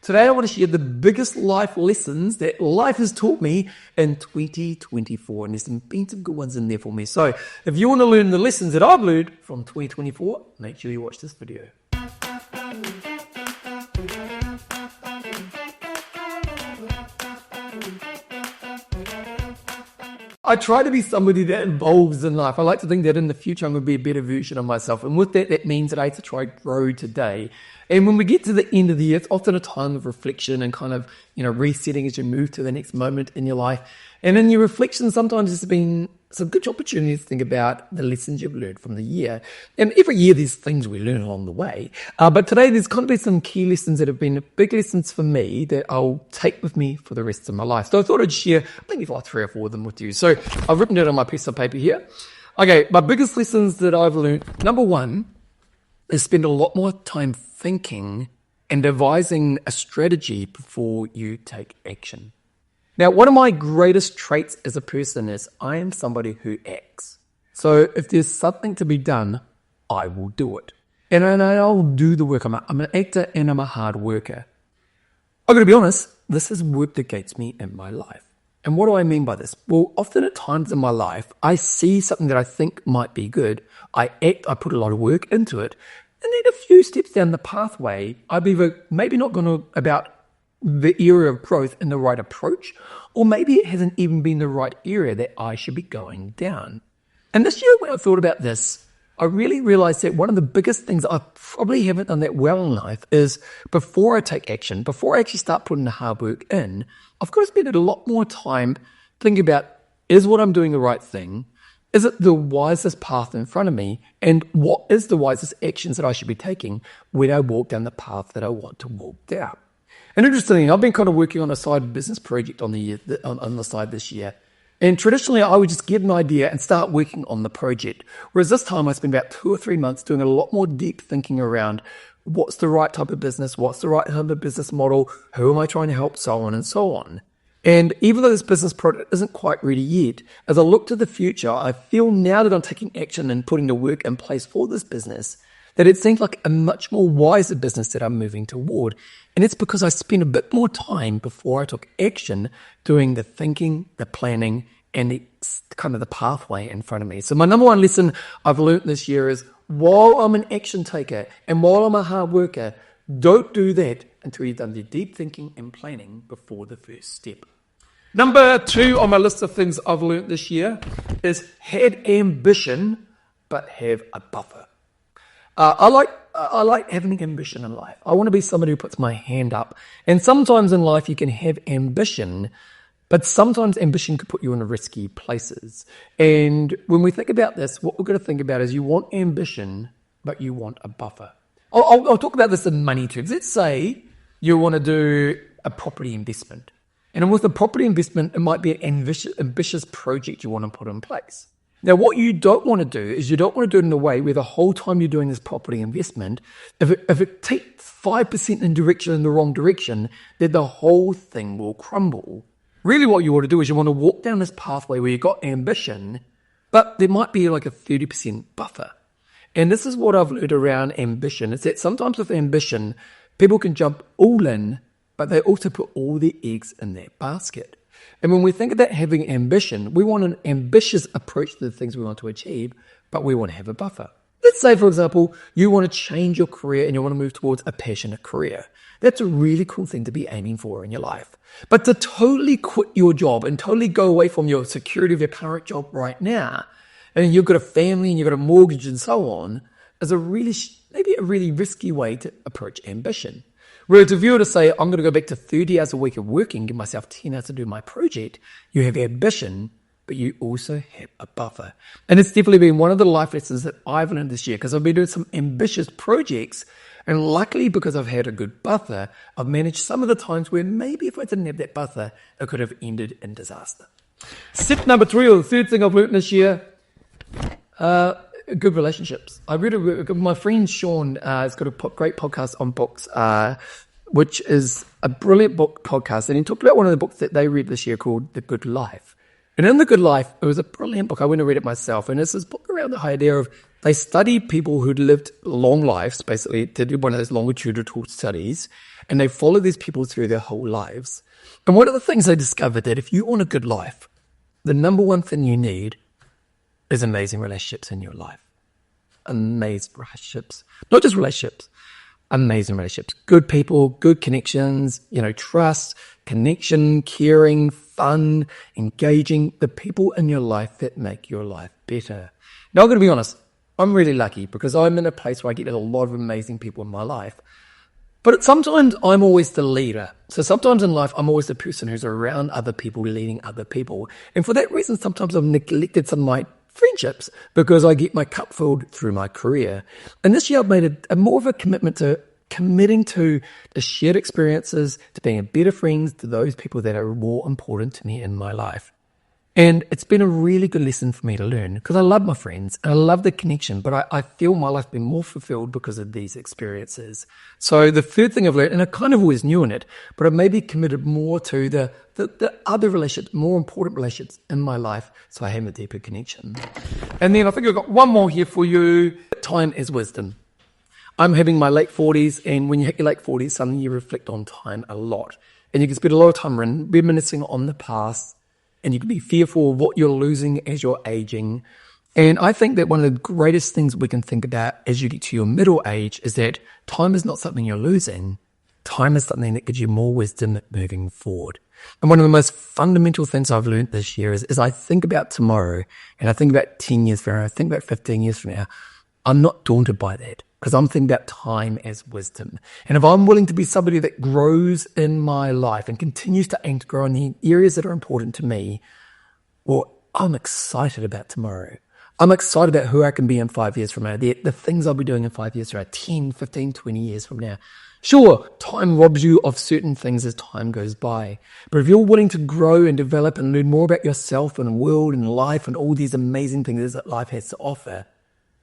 Today I want to share the biggest life lessons that life has taught me in 2024, and there's been some good ones in there for me. So if you want to learn the lessons that I've learned from 2024, make sure you watch this video. I try to be somebody that evolves in life. I like to think that in the future I'm going to be a better version of myself. And with that, that means that I have to try to grow today. And when we get to the end of the year, it's often a time of reflection and kind of, resetting as you move to the next moment in your life. And in your reflection, sometimes there's been some good opportunities to think about the lessons you've learned from the year. And every year there's things we learn along the way. But today there's going to be some key lessons that have been big lessons for me that I'll take with me for the rest of my life. So I thought I'd share maybe like 3 or 4 of them with you. So I've written it on my piece of paper here. Okay, my biggest lessons that I've learned. Number 1 is spend a lot more time thinking and devising a strategy before you take action. Now, one of my greatest traits as a person is I am somebody who acts. So if there's something to be done, I will do it. And I'll do the work. I'm an actor and I'm a hard worker. I've got to be honest, this has worked against me in my life. And what do I mean by this? Well, often at times in my life, I see something that I think might be good. I act, I put a lot of work into it. And then a few steps down the pathway, I've either maybe not gone about the area of growth in the right approach, or maybe it hasn't even been the right area that I should be going down. And this year when I thought about this, I really realized that one of the biggest things I probably haven't done that well in life is before I take action, before I actually start putting the hard work in, I've got to spend a lot more time thinking about, is what I'm doing the right thing? Is it the wisest path in front of me? And what is the wisest actions that I should be taking when I walk down the path that I want to walk down? And interestingly, I've been kind of working on a side business project on the side this year. And traditionally, I would just get an idea and start working on the project. Whereas this time, I spent about 2 or 3 months doing a lot more deep thinking around what's the right type of business, what's the right type of business model, who am I trying to help, so on and so on. And even though this business product isn't quite ready yet, as I look to the future, I feel now that I'm taking action and putting the work in place for this business, that it seems like a much more wiser business that I'm moving toward. And it's because I spent a bit more time before I took action doing the thinking, the planning, and the kind of the pathway in front of me. So my number 1 lesson I've learned this year is while I'm an action taker and while I'm a hard worker, don't do that until you've done the deep thinking and planning before the first step. Number 2 on my list of things I've learned this year is had ambition, but have a buffer. I like having ambition in life. I want to be somebody who puts my hand up. And sometimes in life you can have ambition, but sometimes ambition could put you in risky places. And when we think about this, what we're going to think about is you want ambition, but you want a buffer. I'll talk about this in money terms. Let's say you want to do a property investment. And with a property investment, it might be an ambitious project you want to put in place. Now, what you don't want to do is you don't want to do it in a way where the whole time you're doing this property investment, if it takes 5% in the wrong direction, then the whole thing will crumble. Really what you want to do is you want to walk down this pathway where you've got ambition, but there might be like a 30% buffer. And this is what I've learned around ambition, is that sometimes with ambition, people can jump all in, but they also put all their eggs in that basket. And when we think about having ambition, we want an ambitious approach to the things we want to achieve, but we want to have a buffer. Let's say, for example, you want to change your career and you want to move towards a passionate career. That's a really cool thing to be aiming for in your life. But to totally quit your job and totally go away from your security of your current job right now, and you've got a family and you've got a mortgage and so on, is maybe a really risky way to approach ambition. Whereas if you were to say, I'm going to go back to 30 hours a week of working, give myself 10 hours to do my project, you have ambition, but you also have a buffer. And it's definitely been one of the life lessons that I've learned this year, because I've been doing some ambitious projects, and luckily because I've had a good buffer, I've managed some of the times where maybe if I didn't have that buffer, it could have ended in disaster. Step number 3, or the third thing I've learned this year, good relationships. My friend Sean has got a great podcast on books, which is a brilliant book podcast. And he talked about one of the books that they read this year called The Good Life. And in The Good Life, it was a brilliant book. I went to read it myself. And it's this book around the idea of they study people who'd lived long lives, basically. They did one of those longitudinal studies. and they follow these people through their whole lives. And one of the things I discovered that if you want a good life, the number one thing you need is amazing relationships in your life. Amazing relationships. Not just relationships, amazing relationships. Good people, good connections, trust, connection, caring, fun, engaging. The people in your life that make your life better. Now, I'm going to be honest. I'm really lucky because I'm in a place where I get a lot of amazing people in my life. But sometimes I'm always the leader. So sometimes in life, I'm always the person who's around other people, leading other people. And for that reason, sometimes I've neglected some of my friendships because I get my cup filled through my career. And this year I've made a more of a commitment to committing to the shared experiences, to being a better friends to those people that are more important to me in my life. And it's been a really good lesson for me to learn because I love my friends and I love the connection, but I feel my life being more fulfilled because of these experiences. So the third thing I've learned, and I kind of always knew in it, but I've maybe committed more to the other relationships, more important relationships in my life, so I have a deeper connection. And then I think I've got one more here for you. Time is wisdom. I'm having my late 40s, and when you hit your late 40s, suddenly you reflect on time a lot. And you can spend a lot of time reminiscing on the past, and you can be fearful of what you're losing as you're aging. And I think that one of the greatest things we can think about as you get to your middle age is that time is not something you're losing. Time is something that gives you more wisdom moving forward. And one of the most fundamental things I've learned this year is I think about tomorrow, and I think about 10 years from now, I think about 15 years from now. I'm not daunted by that because I'm thinking about time as wisdom. And if I'm willing to be somebody that grows in my life and continues to aim to grow in the areas that are important to me, well, I'm excited about tomorrow. I'm excited about who I can be in 5 years from now, the things I'll be doing in 5 years from now, 10, 15, 20 years from now. Sure, time robs you of certain things as time goes by. But if you're willing to grow and develop and learn more about yourself and the world and life and all these amazing things that life has to offer,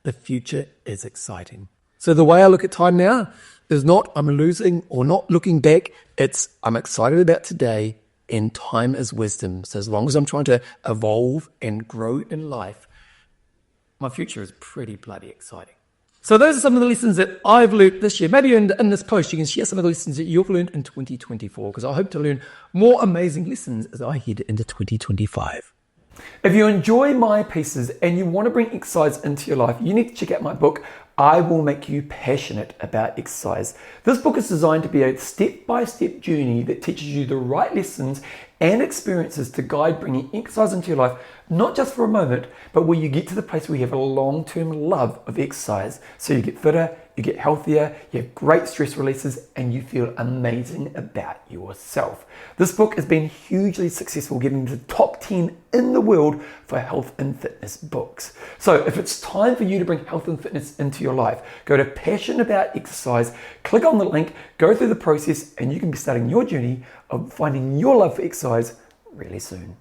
the future is exciting. So the way I look at time now is not I'm losing or not looking back. It's I'm excited about today, and time is wisdom. So as long as I'm trying to evolve and grow in life, my future is pretty bloody exciting. So those are some of the lessons that I've learned this year. Maybe in this post you can share some of the lessons that you've learned in 2024, because I hope to learn more amazing lessons as I head into 2025. If you enjoy my pieces and you want to bring exercise into your life, you need to check out my book, I Will Make You Passionate About Exercise. This book is designed to be a step-by-step journey that teaches you the right lessons and experiences to guide bringing exercise into your life, not just for a moment, but where you get to the place where you have a long-term love of exercise. So you get fitter, you get healthier, you have great stress releases, and you feel amazing about yourself. This book has been hugely successful, getting into the top 10 in the world for health and fitness books. So if it's time for you to bring health and fitness into your life, go to Passion About Exercise, click on the link, go through the process, and you can be starting your journey of finding your love for exercise really soon.